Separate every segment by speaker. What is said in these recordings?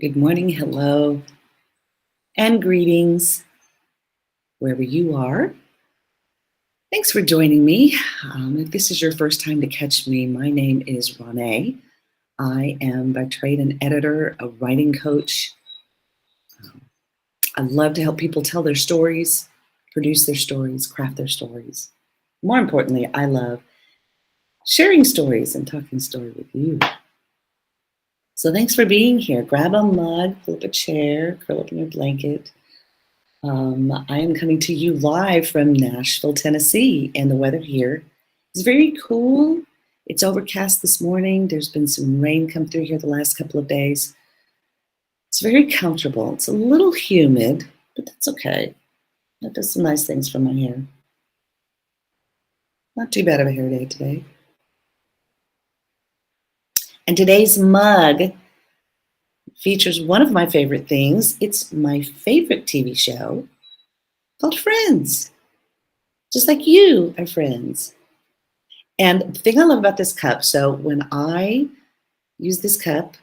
Speaker 1: Good morning, hello, and greetings wherever you are. Thanks for joining me. If this is your first time to catch me, my name is Renee. I am by trade an editor, a writing coach. I love to help people tell their stories, produce their stories, craft their stories. More importantly, I love sharing stories and talking story with you. So thanks for being here. Grab a mug, pull up a chair, curl up in your blanket. I am coming to you live from Nashville, Tennessee, and the weather here is very cool. It's overcast this morning. There's been some rain come through here the last couple of days. It's very comfortable. It's a little humid, but that's okay. That does some nice things for my hair. Not too bad of a hair day today. And today's mug features one of my favorite things. It's my favorite TV show called Friends. Just like you are friends. And the thing I love about this cup, so when I use this cup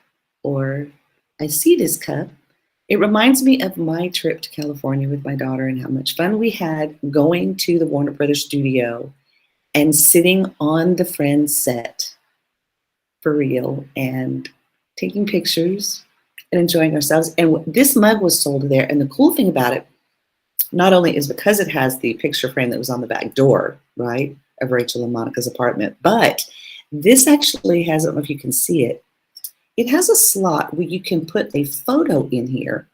Speaker 1: or I see this cup, it reminds me of my trip to California with my daughter and how much fun we had going to the Warner Brothers studio and sitting on the Friends set for real and taking pictures and enjoying ourselves. And this mug was sold there. And the cool thing about it, not only is because it has the picture frame that was on the back door, right, of Rachel and Monica's apartment, but this actually has, I don't know if you can see it, it has a slot where you can put a photo in here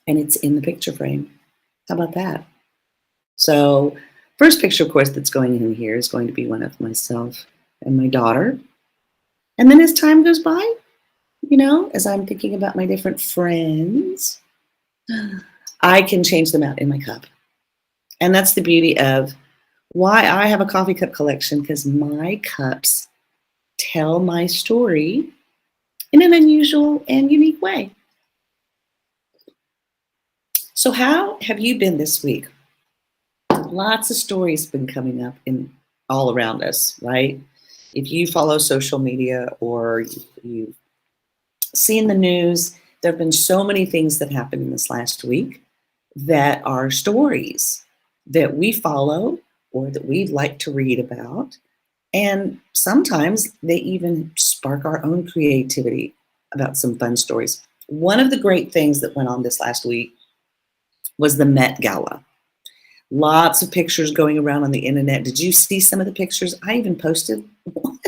Speaker 1: and it's in the picture frame. How about that? So first picture, of course, that's going in here is going to be one of myself and my daughter. And then as time goes by, you know, as I'm thinking about my different friends, I can change them out in my cup. And that's the beauty of why I have a coffee cup collection, because my cups tell my story in an unusual and unique way. So how have you been this week? Lots of stories been coming up in all around us, right? If you follow social media or you see in the news, there have been so many things that happened in this last week that are stories that we follow or that we'd like to read about. And sometimes they even spark our own creativity about some fun stories. One of the great things that went on this last week was the Met Gala. Lots of pictures going around on the internet. Did you see some of the pictures? I even posted one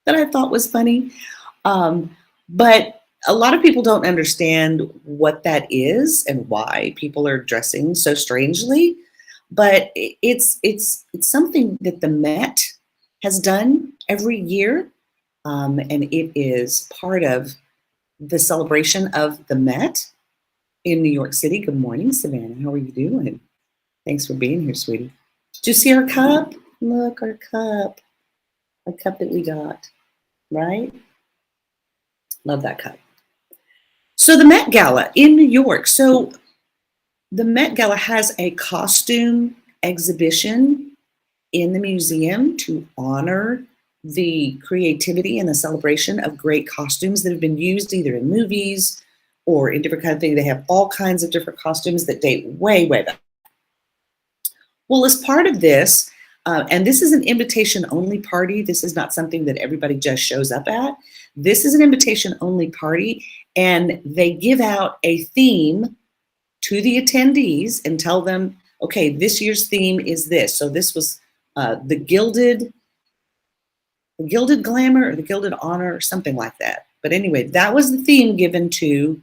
Speaker 1: that I thought was funny. But a lot of people don't understand what that is and why people are dressing so strangely. But it's something that the Met has done every year, and it is part of the celebration of the Met. in New York City. Good morning, Savannah. How are you doing? Thanks for being here, sweetie. Did you see our cup? Look, our cup that we got, right? Love that cup. So the Met Gala in New York. So the Met Gala has a costume exhibition in the museum to honor the creativity and the celebration of great costumes that have been used either in movies or in different kind of things. They have all kinds of different costumes that date way, way back. Well, as part of this, and this is an invitation-only party. This is not something that everybody just shows up at. This is an invitation-only party, and they give out a theme to the attendees and tell them, okay, this year's theme is this. So this was the Gilded Glamour or the Gilded Honor or something like that. But anyway, that was the theme given to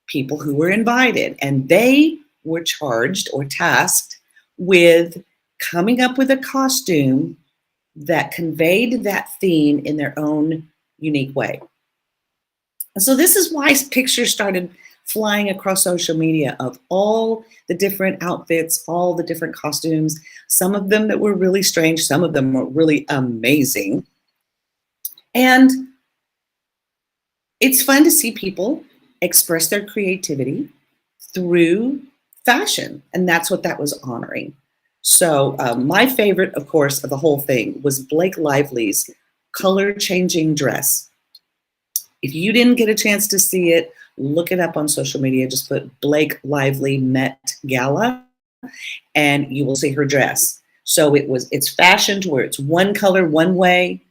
Speaker 1: people who were invited, and they were charged or tasked with coming up with a costume that conveyed that theme in their own unique way. And so this is why pictures started flying across social media of all the different outfits, all the different costumes, some of them that were really strange, some of them were really amazing. And it's fun to see people express their creativity through fashion, and that's what that was honoring. So my favorite, of course, of the whole thing was Blake Lively's color-changing dress. If you didn't get a chance to see it, look it up on social media. Just put Blake Lively Met Gala, and you will see her dress. So it's fashioned where it's one color, one way,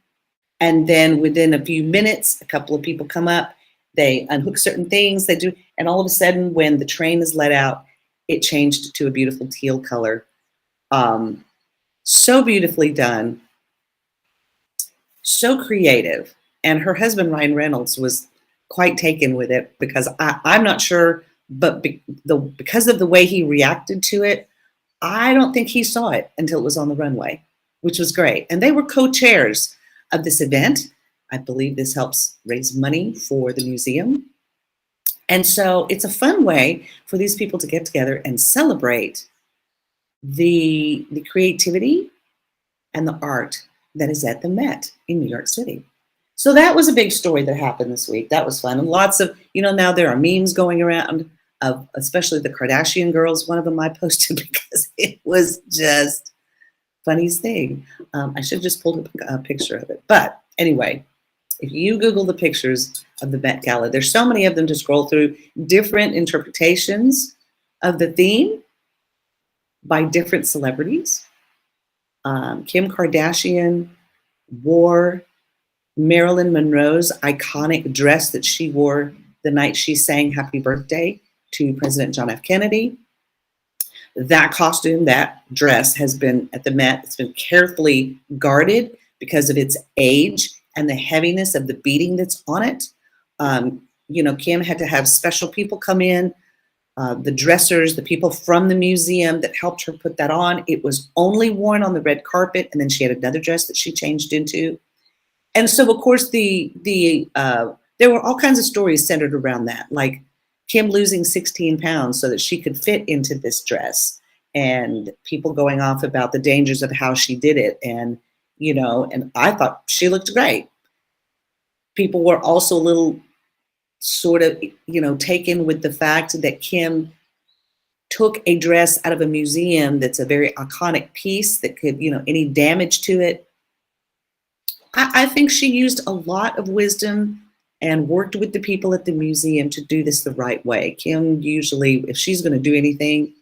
Speaker 1: and then within a few minutes, a couple of people come up, they unhook certain things, they do, and all of a sudden, when the train is let out, it changed to a beautiful teal color. So beautifully done, so creative. And her husband, Ryan Reynolds, was quite taken with it because I'm not sure, but because of the way he reacted to it, I don't think he saw it until it was on the runway, which was great. And they were co-chairs of this event. I believe this helps raise money for the museum. And so it's a fun way for these people to get together and celebrate the creativity and the art that is at the Met in New York City. So that was a big story that happened this week. That was fun. And lots of, now there are memes going around of especially the Kardashian girls. One of them I posted because it was just funniest thing. I should have just pulled up a picture of it. But anyway, if you Google the pictures of the Met Gala, there's so many of them to scroll through, different interpretations of the theme by different celebrities. Kim Kardashian wore Marilyn Monroe's iconic dress that she wore the night she sang Happy Birthday to President John F. Kennedy. That costume, that dress has been at the Met. It's been carefully guarded because of its age and the heaviness of the beading that's on it. Kim had to have special people come in, the dressers, the people from the museum that helped her put that on. It was only worn on the red carpet, and then she had another dress that she changed into. And so, of course, there were all kinds of stories centered around that, like Kim losing 16 pounds so that she could fit into this dress, and people going off about the dangers of how she did it. And I thought she looked great. People were also a little sort of, taken with the fact that Kim took a dress out of a museum that's a very iconic piece that could, any damage to it. I think she used a lot of wisdom and worked with the people at the museum to do this the right way. Kim usually, if she's going to do anything,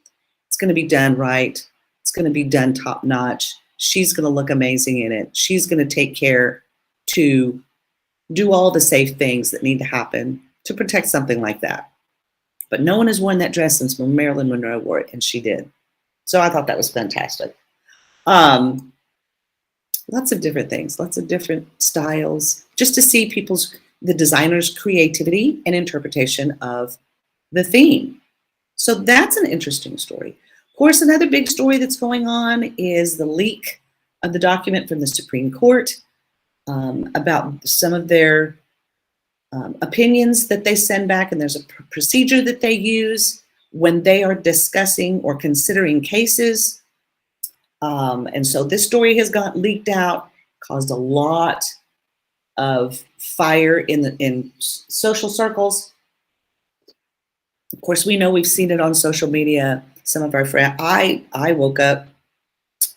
Speaker 1: it's going to be done right. It's going to be done top notch. She's going to look amazing in it. She's going to take care to do all the safe things that need to happen to protect something like that. But no one has worn that dress since Marilyn Monroe wore it, and she did. So I thought that was fantastic. Lots of different things, lots of different styles, just to see the designers' creativity and interpretation of the theme. So that's an interesting story. Of course, another big story that's going on is the leak of the document from the Supreme Court about some of their opinions that they send back, and there's a procedure that they use when they are discussing or considering cases. And so this story has got leaked out, caused a lot of fire in social circles. Of course, we know we've seen it on social media. Some of our friends. I woke up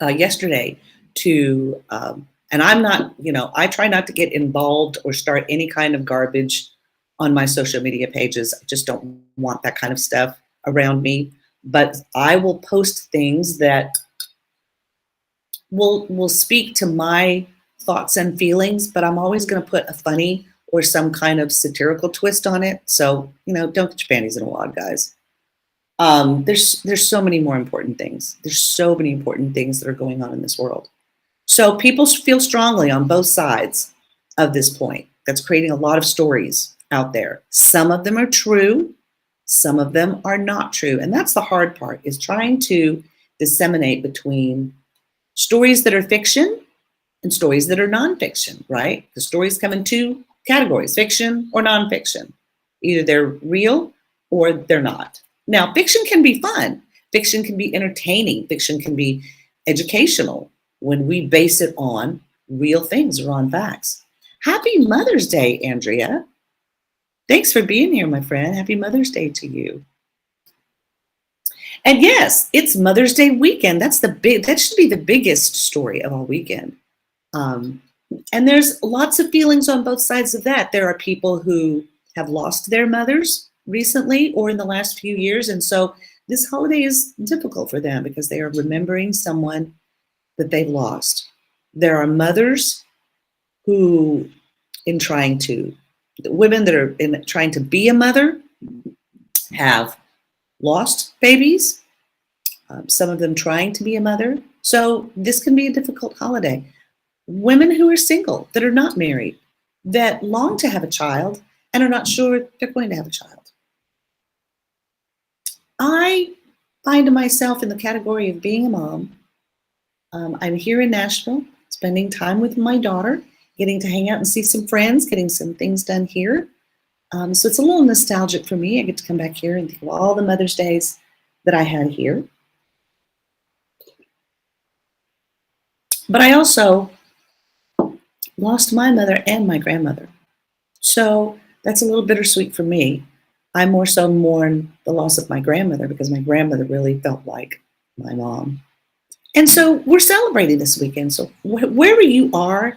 Speaker 1: yesterday to, and I'm not, I try not to get involved or start any kind of garbage on my social media pages. I just don't want that kind of stuff around me. But I will post things that will speak to my thoughts and feelings, but I'm always going to put a funny or some kind of satirical twist on it. So, don't get your panties in a wad, guys. There's so many more important things. There's so many important things that are going on in this world. So people feel strongly on both sides of this point. That's creating a lot of stories out there. Some of them are true. Some of them are not true. And that's the hard part, is trying to disseminate between stories that are fiction and stories that are nonfiction, right? The stories come in two categories, fiction or nonfiction. Either they're real or they're not. Now, fiction can be fun. Fiction can be entertaining. Fiction can be educational when we base it on real things or on facts. Happy Mother's Day, Andrea. Thanks for being here, my friend. Happy Mother's Day to you. And yes, it's Mother's Day weekend. That should be the biggest story of all weekend. And there's lots of feelings on both sides of that. There are people who have lost their mothers recently or in the last few years. And so this holiday is difficult for them because they are remembering someone that they've lost. There are mothers who, women that are trying to be a mother, have lost babies, some of them trying to be a mother. So this can be a difficult holiday. Women who are single, that are not married, that long to have a child and are not sure they're going to have a child. I find myself in the category of being a mom. I'm here in Nashville, spending time with my daughter, getting to hang out and see some friends, getting some things done here. So it's a little nostalgic for me. I get to come back here and think of all the Mother's Days that I had here. But I also lost my mother and my grandmother. So that's a little bittersweet for me. I more so mourn the loss of my grandmother because my grandmother really felt like my mom. And so we're celebrating this weekend. So wherever you are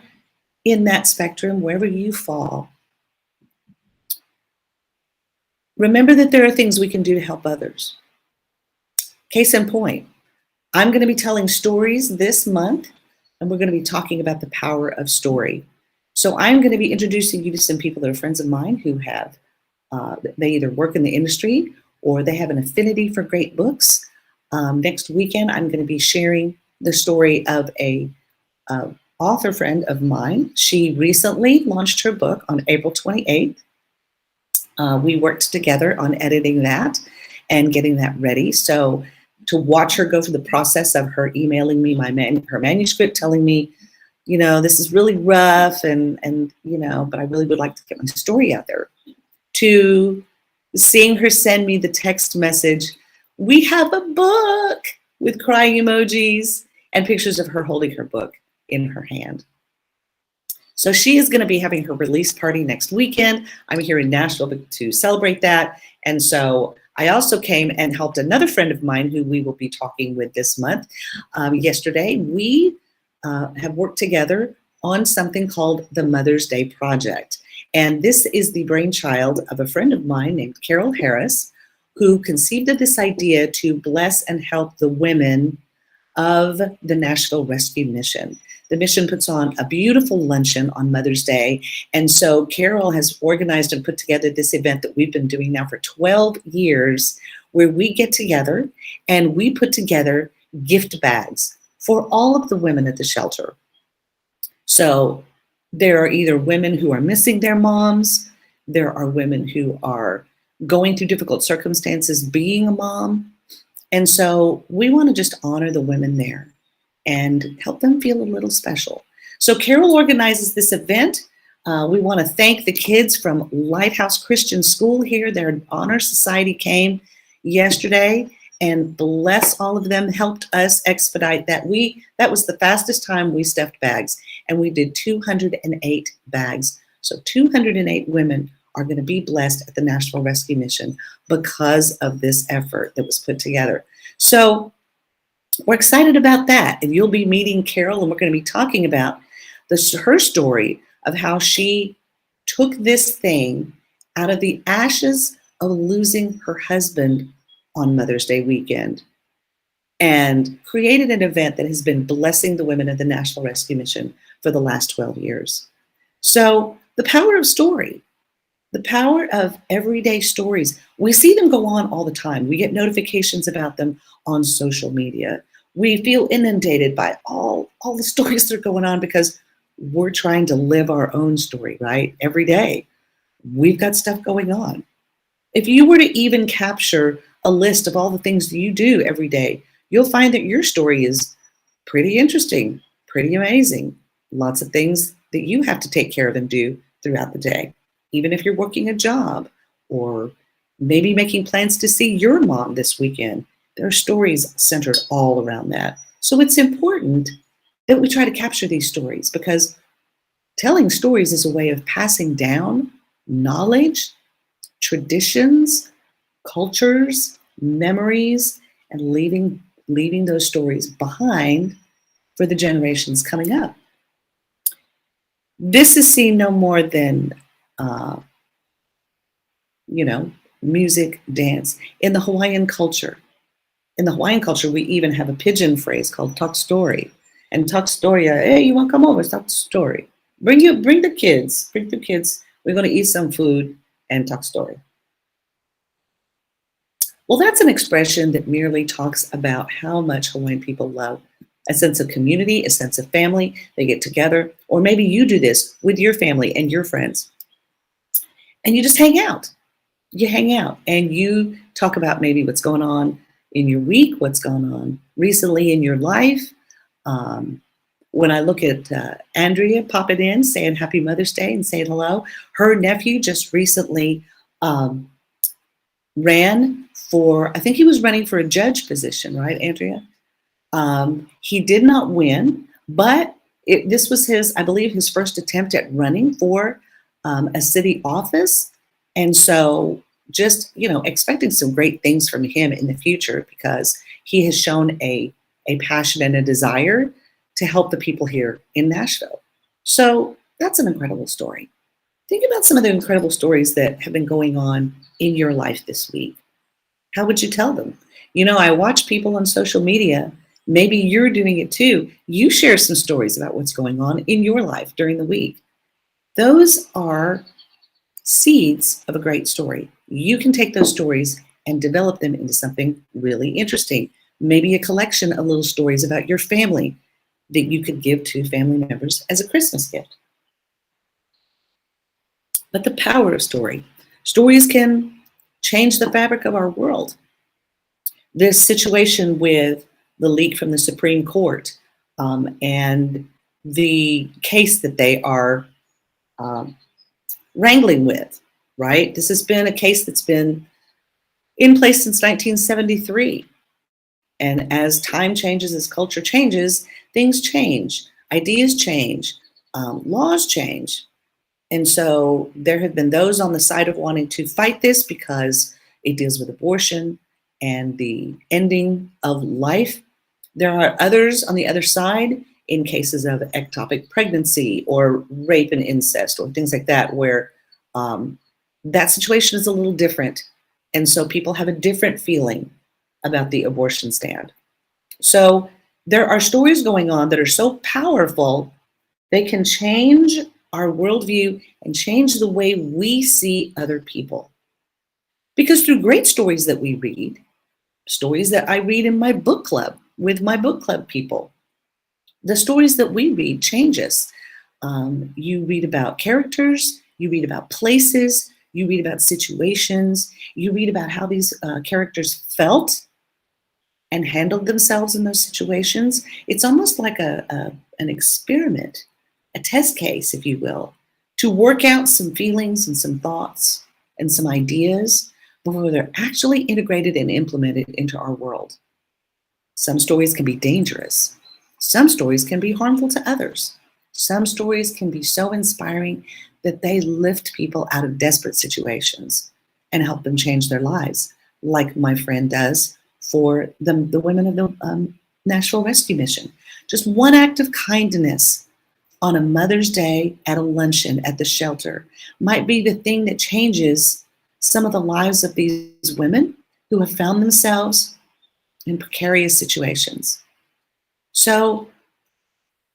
Speaker 1: in that spectrum, wherever you fall, remember that there are things we can do to help others. Case in point, I'm going to be telling stories this month, and we're going to be talking about the power of story. So I'm going to be introducing you to some people that are friends of mine who have, they either work in the industry or they have an affinity for great books. Next weekend, I'm going to be sharing the story of a author friend of mine. She recently launched her book on April 28th. We worked together on editing that and getting that ready. So to watch her go through the process of her emailing me her manuscript, telling me, this is really rough and but I really would like to get my story out there, to seeing her send me the text message, "We have a book," with crying emojis and pictures of her holding her book in her hand. So she is going to be having her release party next weekend. I'm here in Nashville to celebrate that. And so I also came and helped another friend of mine who we will be talking with this month. Yesterday, we have worked together on something called the Mother's Day Project. And this is the brainchild of a friend of mine named Carol Harris, who conceived of this idea to bless and help the women of the Nashville Rescue Mission. The mission puts on a beautiful luncheon on Mother's Day. And so Carol has organized and put together this event that we've been doing now for 12 years, where we get together and we put together gift bags for all of the women at the shelter. So there are either women who are missing their moms, there are women who are going through difficult circumstances being a mom. And so we want to just honor the women there and help them feel a little special. So Carol organizes this event. We want to thank the kids from Lighthouse Christian School here. Their Honor Society came yesterday, and bless all of them, helped us expedite that. That was the fastest time we stuffed bags, and we did 208 bags. So 208 women are going to be blessed at the Nashville Rescue Mission because of this effort that was put together. So we're excited about that. And you'll be meeting Carol, and we're going to be talking about her story of how she took this thing out of the ashes of losing her husband on Mother's Day weekend and created an event that has been blessing the women of the Nashville Rescue Mission for the last 12 years. So the power of story, the power of everyday stories. We see them go on all the time. We get notifications about them on social media. We feel inundated by all the stories that are going on because we're trying to live our own story, right? Every day, we've got stuff going on. If you were to even capture a list of all the things that you do every day, you'll find that your story is pretty interesting, pretty amazing. Lots of things that you have to take care of and do throughout the day. Even if you're working a job or maybe making plans to see your mom this weekend, there are stories centered all around that. So it's important that we try to capture these stories because telling stories is a way of passing down knowledge, traditions, cultures, memories, and leaving those stories behind for the generations coming up. This is seen no more than, music, dance. In the Hawaiian culture, we even have a pidgin phrase called talk story. And talk story, hey, you want to come over, talk story. Bring the kids. We're going to eat some food and talk story. Well, that's an expression that merely talks about how much Hawaiian people love a sense of community, a sense of family. They get together, or maybe you do this with your family and your friends. And you just hang out. You hang out and you talk about maybe what's going on in your week, what's going on recently in your life. When I look at Andrea popping in, saying Happy Mother's Day and saying hello, her nephew just recently ran for, I think he was running for a judge position, right, Andrea? He did not win, but this was I believe his first attempt at running for a city office. And so just, expecting some great things from him in the future because he has shown a passion and a desire to help the people here in Nashville. So that's an incredible story. Think about some of the incredible stories that have been going on in your life this week. How would you tell them? I watch people on social media. Maybe you're doing it too. You share some stories about what's going on in your life during the week. Those are seeds of a great story. You can take those stories and develop them into something really interesting. Maybe a collection of little stories about your family that you could give to family members as a Christmas gift. But the power of story. Stories can change the fabric of our world. This situation with the leak from the Supreme Court and the case that they are wrangling with, right? This has been a case that's been in place since 1973. And as time changes, as culture changes, things change, ideas change, laws change. And so there have been those on the side of wanting to fight this because it deals with abortion and the ending of life. There are others on the other side in cases of ectopic pregnancy or rape and incest or things like that, where that situation is a little different. And so people have a different feeling about the abortion stand. So there are stories going on that are so powerful, they can change our worldview and change the way we see other people. Because through great stories that we read, stories that I read in my book club with my book club people, the stories that we read change us. You read about characters, you read about places, you read about situations, you read about how these characters felt and handled themselves in those situations. It's almost like an experiment, a test case, if you will, to work out some feelings and some thoughts and some ideas before they're actually integrated and implemented into our world. Some stories can be dangerous. Some stories can be harmful to others. Some stories can be so inspiring that they lift people out of desperate situations and help them change their lives, like my friend does for the women of the Nashville Rescue Mission. Just one act of kindness on a Mother's Day at a luncheon at the shelter might be the thing that changes some of the lives of these women who have found themselves in precarious situations. So,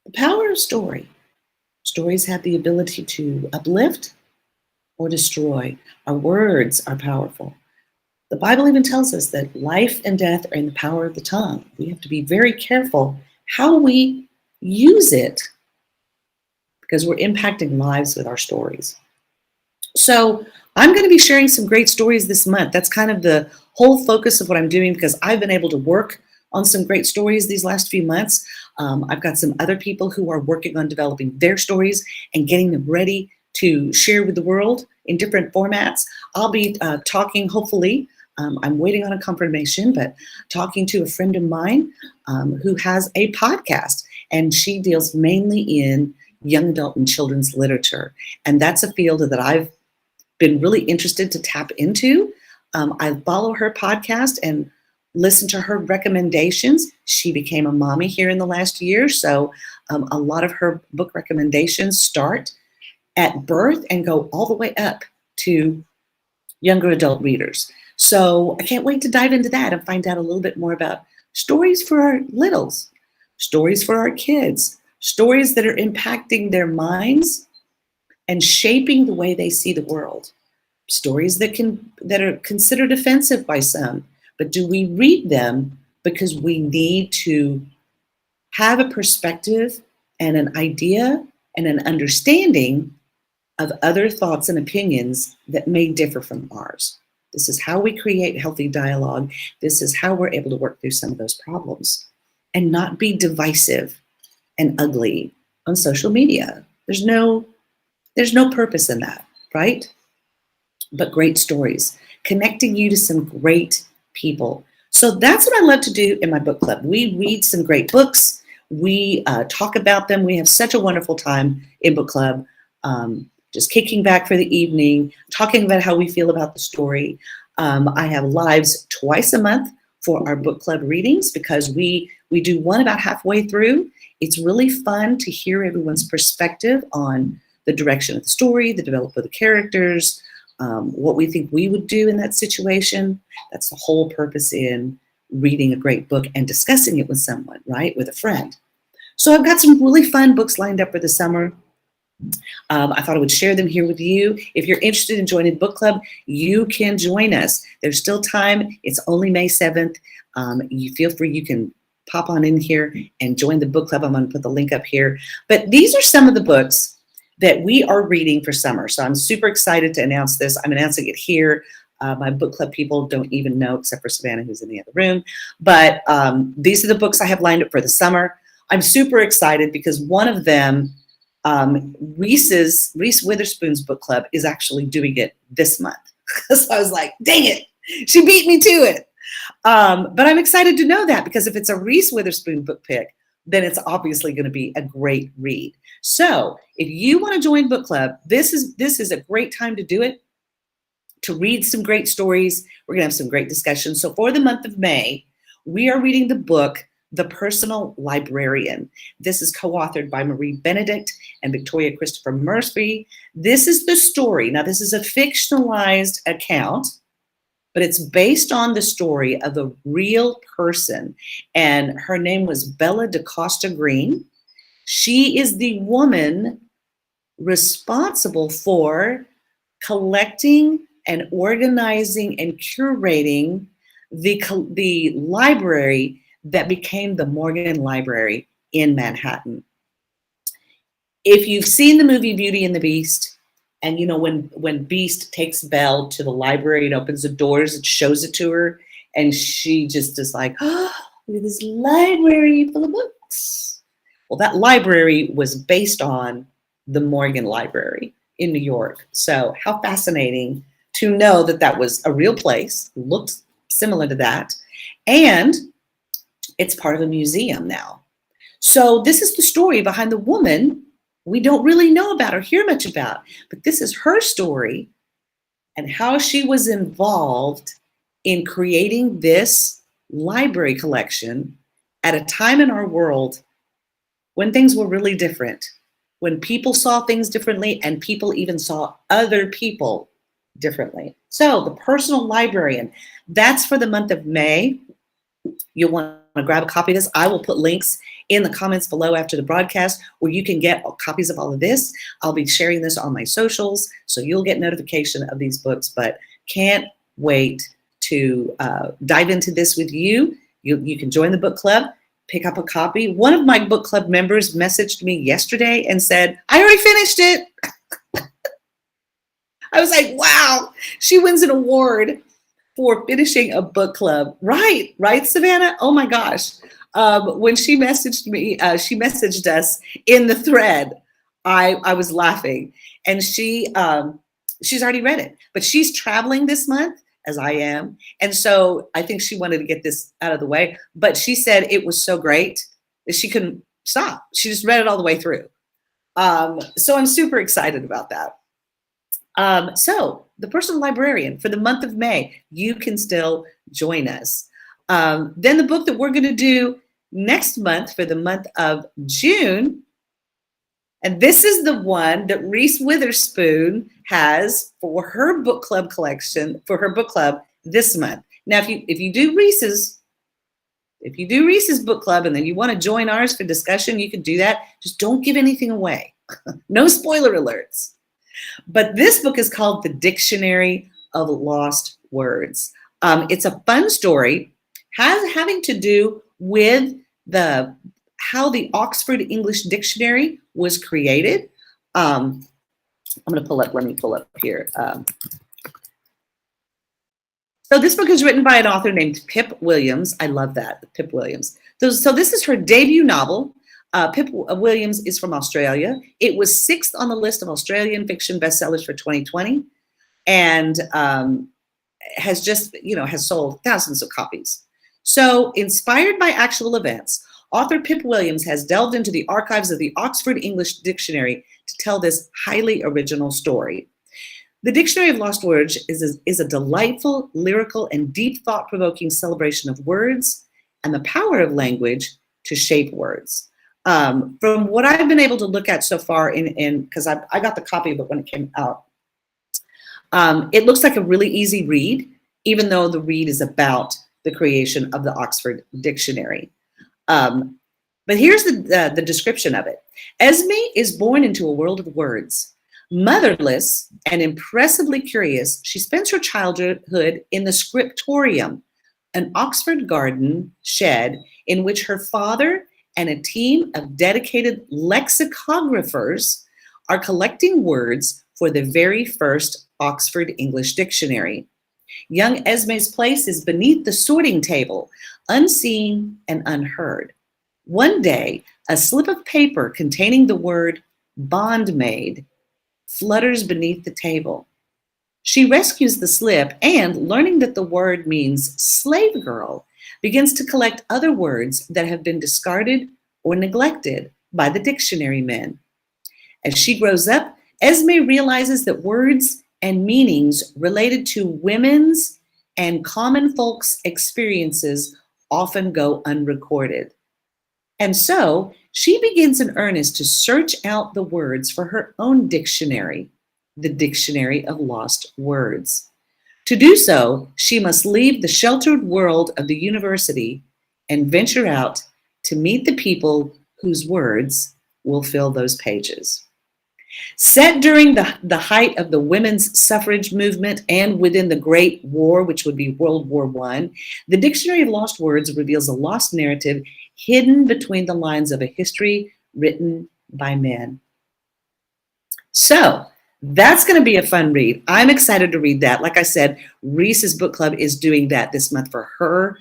Speaker 1: the power of story. Stories have the ability to uplift or destroy. Our words are powerful. The Bible even tells us that life and death are in the power of the tongue. We have to be very careful how we use it because we're impacting lives with our stories. So I'm going to be sharing some great stories this month. That's kind of the whole focus of what I'm doing because I've been able to work on some great stories these last few months. I've got some other people who are working on developing their stories and getting them ready to share with the world in different formats. I'll be talking, hopefully, I'm waiting on a confirmation, but talking to a friend of mine who has a podcast, and she deals mainly in young adult and children's literature. And that's a field that I've been really interested to tap into. I follow her podcast and listen to her recommendations. She became a mommy here in the last year, so a lot of her book recommendations start at birth and go all the way up to younger adult readers. So I can't wait to dive into that and find out a little bit more about stories for our littles, stories for our kids, stories that are impacting their minds and shaping the way they see the world. Stories that are considered offensive by some, but do we read them because we need to have a perspective and an idea and an understanding of other thoughts and opinions that may differ from ours? This is how we create healthy dialogue. This is how we're able to work through some of those problems and not be divisive and ugly on social media. There's no purpose in that, right? But great stories, connecting you to some great people. So that's what I love to do in my book club. We read some great books. We talk about them. We have such a wonderful time in book club, just kicking back for the evening, talking about how we feel about the story. I have lives twice a month for our book club readings because we do one about halfway through. It's really fun to hear everyone's perspective on the direction of the story, the development of the characters, what we think we would do in that situation. That's the whole purpose in reading a great book and discussing it with someone, right? With a friend. So I've got some really fun books lined up for the summer. I thought I would share them here with you. If you're interested in joining book club, you can join us. There's still time. It's only May 7th. You feel free, you can pop on in here and join the book club. I'm going to put the link up here. But these are some of the books that we are reading for summer. So I'm super excited to announce this. I'm announcing it here. My book club people don't even know, except for Savannah, who's in the other room. But these are the books I have lined up for the summer. I'm super excited because one of them, Reese Witherspoon's book club, is actually doing it this month. So I was like, dang it, she beat me to it. But I'm excited to know that because if it's a Reese Witherspoon book pick, then it's obviously going to be a great read. So if you want to join book club, this is a great time to do it, to read some great stories. We're going to have some great discussions. So for the month of May, we are reading the book, The Personal Librarian. This is co-authored by Marie Benedict and Victoria Christopher Murphy. This is the story. Now, this is a fictionalized account, but it's based on the story of a real person. And her name was Bella DaCosta Green. She is the woman responsible for collecting and organizing and curating the library that became the Morgan Library in Manhattan. If you've seen the movie Beauty and the Beast, and you know when Beast takes Belle to the library and opens the doors and shows it to her, and she just is like, oh, look at this library full of books. Well, that library was based on the Morgan Library in New York. So how fascinating to know that that was a real place, looked similar to that, and it's part of a museum now. So this is the story behind the woman we don't really know about or hear much about, but this is her story and how she was involved in creating this library collection at a time in our world when things were really different, when people saw things differently and people even saw other people differently. So the personal librarian, that's for the month of May. You'll want to grab a copy of this. I will put links in the comments below after the broadcast where you can get copies of all of this. I'll be sharing this on my socials, so you'll get notification of these books, but can't wait to dive into this with you. You can join the book club, pick up a copy. One of my book club members messaged me yesterday and said, I already finished it. I was like, wow, she wins an award for finishing a book club. Right, Savannah? Oh my gosh. When she messaged me, she messaged us in the thread. I was laughing, and she's already read it, but she's traveling this month as I am. And so I think she wanted to get this out of the way, but she said it was so great that she couldn't stop. She just read it all the way through. So I'm super excited about that. So the personal librarian for the month of May, you can still join us. Then the book that we're going to do next month for the month of June, and this is the one that Reese Witherspoon has for her book club collection, for her book club this month. Now, if you do Reese's book club and then you want to join ours for discussion, you can do that. Just don't give anything away. No spoiler alerts. But this book is called The Dictionary of Lost Words. It's a fun story having to do with how the Oxford English Dictionary was created. Let me pull up here. So this book is written by an author named Pip Williams. I love that, Pip Williams. So this is her debut novel. Pip Williams is from Australia. It was 6th on the list of Australian fiction bestsellers for 2020, and has sold thousands of copies. So inspired by actual events, author Pip Williams has delved into the archives of the Oxford English Dictionary to tell this highly original story. The Dictionary of Lost Words is a delightful, lyrical, and deep thought-provoking celebration of words and the power of language to shape words. From what I've been able to look at so far, because I got the copy of it when it came out, it looks like a really easy read, even though the read is about the creation of the Oxford Dictionary. But here's the description of it. Esme is born into a world of words. Motherless and impressively curious, she spends her childhood in the scriptorium, an Oxford garden shed in which her father and a team of dedicated lexicographers are collecting words for the very first Oxford English Dictionary. Young Esme's place is beneath the sorting table, unseen and unheard. One day, a slip of paper containing the word bondmaid flutters beneath the table. She rescues the slip and, learning that the word means slave girl, begins to collect other words that have been discarded or neglected by the dictionary men. As she grows up, Esme realizes that words and meanings related to women's and common folks' experiences often go unrecorded. And so she begins in earnest to search out the words for her own dictionary, the Dictionary of Lost Words. To do so, she must leave the sheltered world of the university and venture out to meet the people whose words will fill those pages. Set during the height of the women's suffrage movement and within the Great War, which would be World War I, the Dictionary of Lost Words reveals a lost narrative hidden between the lines of a history written by men. So that's going to be a fun read. I'm excited to read that. Like I said, Reese's Book Club is doing that this month for her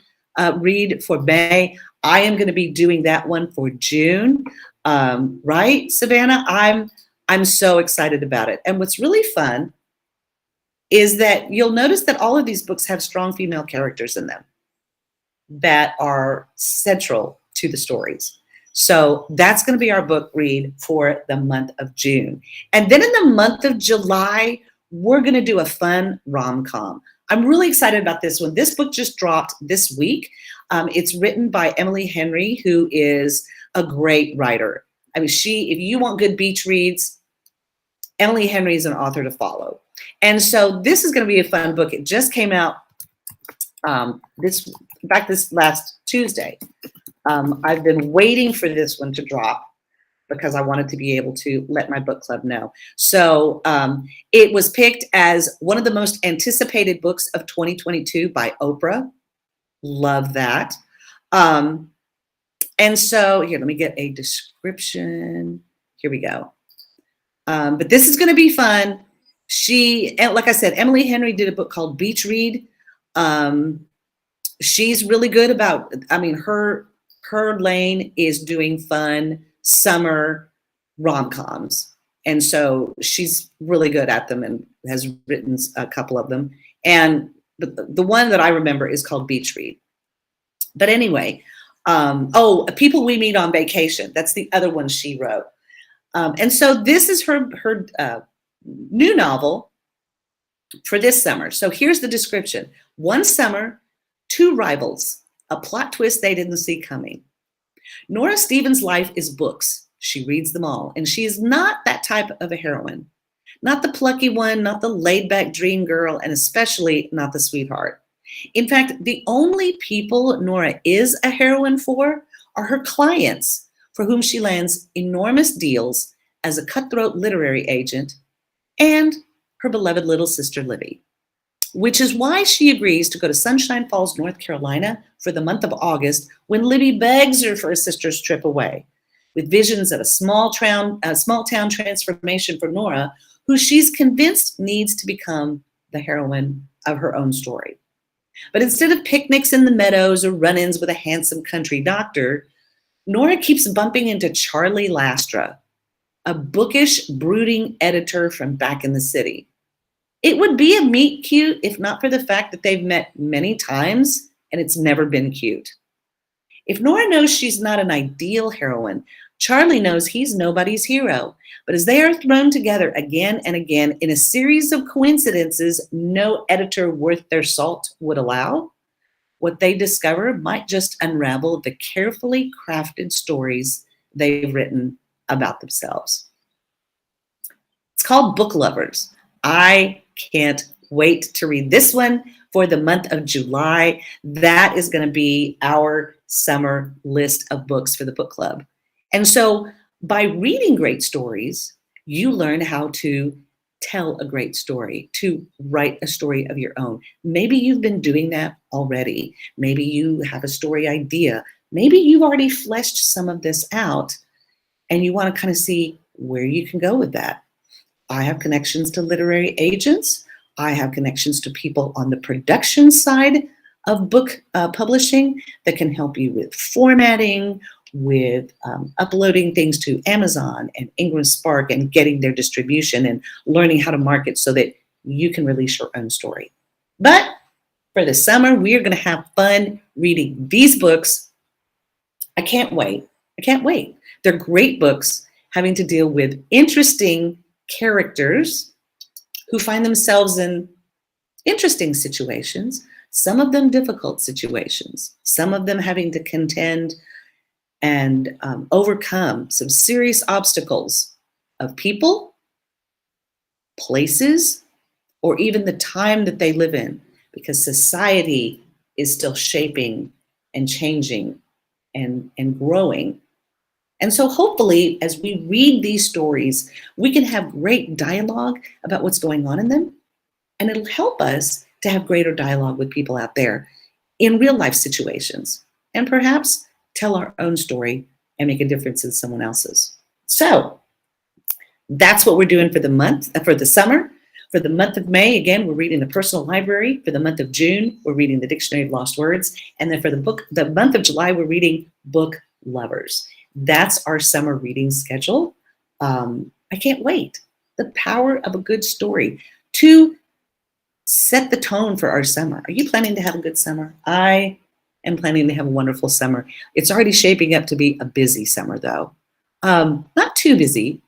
Speaker 1: read for May. I am going to be doing that one for June. Right, Savannah? I'm so excited about it. And what's really fun is that you'll notice that all of these books have strong female characters in them that are central to the stories. So that's going to be our book read for the month of June. And then in the month of July, we're going to do a fun rom-com. I'm really excited about this one. This book just dropped this week. It's written by Emily Henry, who is a great writer. I mean, if you want good beach reads, Emily Henry is an author to follow. And so this is going to be a fun book. It just came out this last Tuesday. I've been waiting for this one to drop because I wanted to be able to let my book club know. So it was picked as one of the most anticipated books of 2022 by Oprah. Love that. And so here, let me get a description. Here we go. But this is going to be fun. Like I said, Emily Henry did a book called Beach Read. She's really good about, I mean, her lane is doing fun summer rom-coms. And so she's really good at them and has written a couple of them. And the one that I remember is called Beach Read. But anyway, People We Meet on Vacation. That's the other one she wrote. And so this is her new novel for this summer. So here's the description. One summer, two rivals, a plot twist they didn't see coming. Nora Stevens' life is books. She reads them all, and she is not that type of a heroine. Not the plucky one, not the laid-back dream girl, and especially not the sweetheart. In fact, the only people Nora is a heroine for are her clients, for whom she lands enormous deals as a cutthroat literary agent, and her beloved little sister, Libby. Which is why she agrees to go to Sunshine Falls, North Carolina for the month of August when Libby begs her for a sister's trip away, with visions of a small town transformation for Nora, who she's convinced needs to become the heroine of her own story. But instead of picnics in the meadows or run-ins with a handsome country doctor, Nora keeps bumping into Charlie Lastra, a bookish, brooding editor from back in the city. It would be a meet cute if not for the fact that they've met many times and it's never been cute. If Nora knows she's not an ideal heroine, Charlie knows he's nobody's hero. But as they are thrown together again and again in a series of coincidences no editor worth their salt would allow, what they discover might just unravel the carefully crafted stories they've written about themselves. It's called Book Lovers. I can't wait to read this one for the month of July. That is going to be our summer list of books for the book club. And so by reading great stories, you learn how to tell a great story, to write a story of your own. Maybe you've been doing that already. Maybe you have a story idea. Maybe you've already fleshed some of this out and you want to kind of see where you can go with that. I have connections to literary agents. I have connections to people on the production side of book publishing that can help you with formatting, with uploading things to Amazon and Ingram Spark and getting their distribution and learning how to market so that you can release your own story. But for the summer, we are going to have fun reading these books. I can't wait. I can't wait. They're great books having to deal with interesting characters who find themselves in interesting situations, some of them difficult situations, some of them having to contend and overcome some serious obstacles of people, places, or even the time that they live in, because society is still shaping and changing and growing. And so hopefully, as we read these stories, we can have great dialogue about what's going on in them. And it'll help us to have greater dialogue with people out there in real life situations. And perhaps tell our own story and make a difference in someone else's. So that's what we're doing for the month, for the summer. For the month of May, again, we're reading the Personal Library. For the month of June, we're reading the Dictionary of Lost Words. And then for the month of July, we're reading Book Lovers. That's our summer reading schedule. I can't wait. The power of a good story to set the tone for our summer. Are you planning to have a good summer? I am planning to have a wonderful summer. It's already shaping up to be a busy summer, though. Not too busy,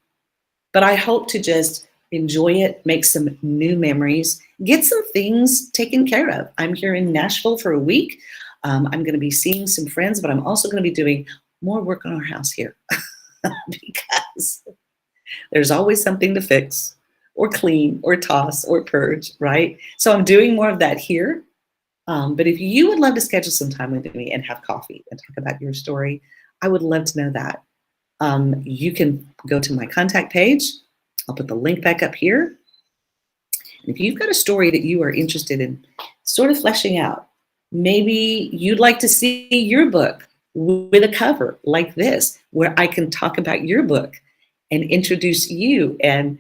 Speaker 1: but I hope to just enjoy it, make some new memories, get some things taken care of. I'm here in Nashville for a week. I'm going to be seeing some friends, but I'm also going to be doing more work on our house here because there's always something to fix or clean or toss or purge, right? So I'm doing more of that here. But if you would love to schedule some time with me and have coffee and talk about your story, I would love to know that. You can go to my contact page. I'll put the link back up here. And if you've got a story that you are interested in sort of fleshing out, maybe you'd like to see your book with a cover like this, where I can talk about your book and introduce you and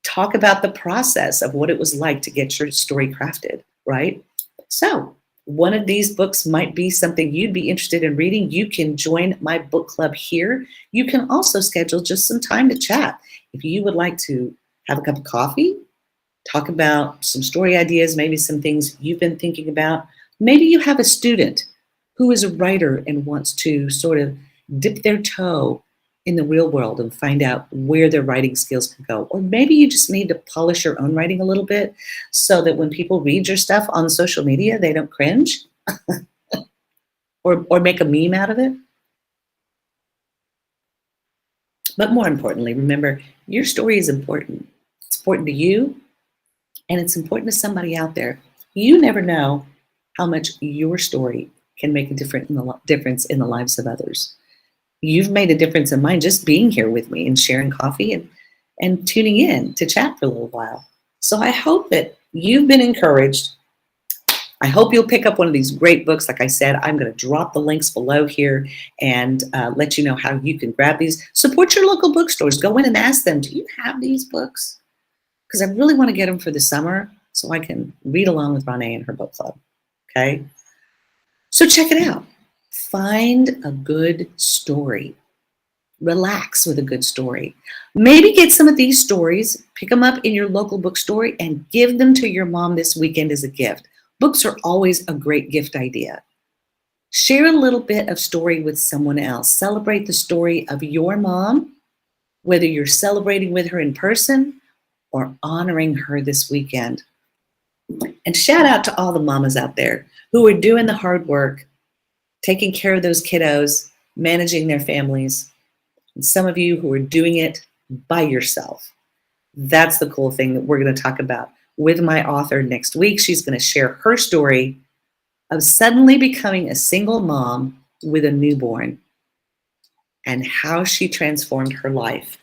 Speaker 1: talk about the process of what it was like to get your story crafted, right? So one of these books might be something you'd be interested in reading. You can join my book club here. You can also schedule just some time to chat. If you would like to have a cup of coffee, talk about some story ideas, maybe some things you've been thinking about. Maybe you have a student who is a writer and wants to sort of dip their toe in the real world and find out where their writing skills can go. Or maybe you just need to polish your own writing a little bit so that when people read your stuff on social media, they don't cringe or make a meme out of it. But more importantly, remember, your story is important. It's important to you, and it's important to somebody out there. You never know how much your story can make a difference in the lives of others. You've made a difference in mine just being here with me and sharing coffee and tuning in to chat for a little while. So I hope that you've been encouraged. I hope you'll pick up one of these great books. Like I said, I'm going to drop the links below here and let you know how you can grab these. Support your local bookstores. Go in and ask them, do you have these books? Because I really want to get them for the summer so I can read along with Renee and her book club. Okay? So check it out. Find a good story. Relax with a good story. Maybe get some of these stories, pick them up in your local bookstore, and give them to your mom this weekend as a gift. Books are always a great gift idea. Share a little bit of story with someone else. Celebrate the story of your mom, whether you're celebrating with her in person or honoring her this weekend. And shout out to all the mamas out there who are doing the hard work, taking care of those kiddos, managing their families. And some of you who are doing it by yourself. That's the cool thing that we're going to talk about with my author next week. She's going to share her story of suddenly becoming a single mom with a newborn and how she transformed her life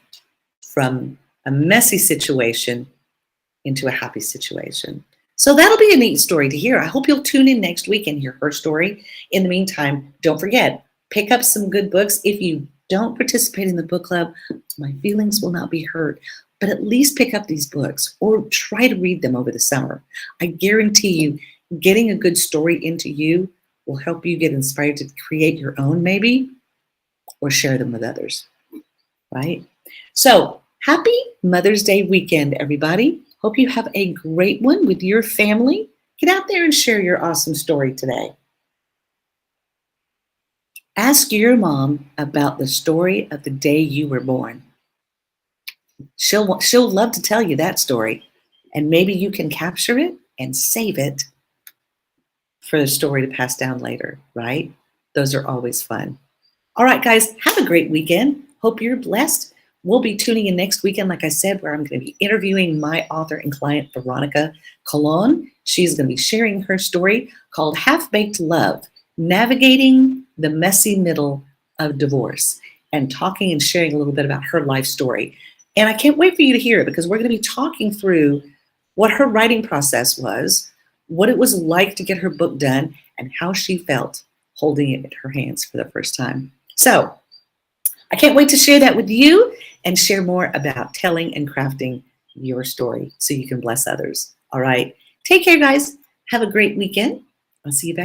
Speaker 1: from a messy situation into a happy situation. So that'll be a neat story to hear. I hope you'll tune in next week and hear her story. In the meantime, don't forget, pick up some good books. If you don't participate in the book club, my feelings will not be hurt, but at least pick up these books or try to read them over the summer. I guarantee you, getting a good story into you will help you get inspired to create your own maybe, or share them with others, right? So happy Mother's Day weekend, everybody. Hope you have a great one with your family. Get out there and share your awesome story today. Ask your mom about the story of the day you were born. She'll love to tell you that story, and maybe you can capture it and save it for the story to pass down later, right? Those are always fun. All right, guys, have a great weekend. Hope you're blessed. We'll be tuning in next weekend, like I said, where I'm going to be interviewing my author and client, Veronica Colon. She's going to be sharing her story called Half-Baked Love, Navigating the Messy Middle of Divorce, and talking and sharing a little bit about her life story. And I can't wait for you to hear it because we're going to be talking through what her writing process was, what it was like to get her book done, and how she felt holding it in her hands for the first time. So I can't wait to share that with you and share more about telling and crafting your story so you can bless others. All right. Take care, guys. Have a great weekend. I'll see you back here.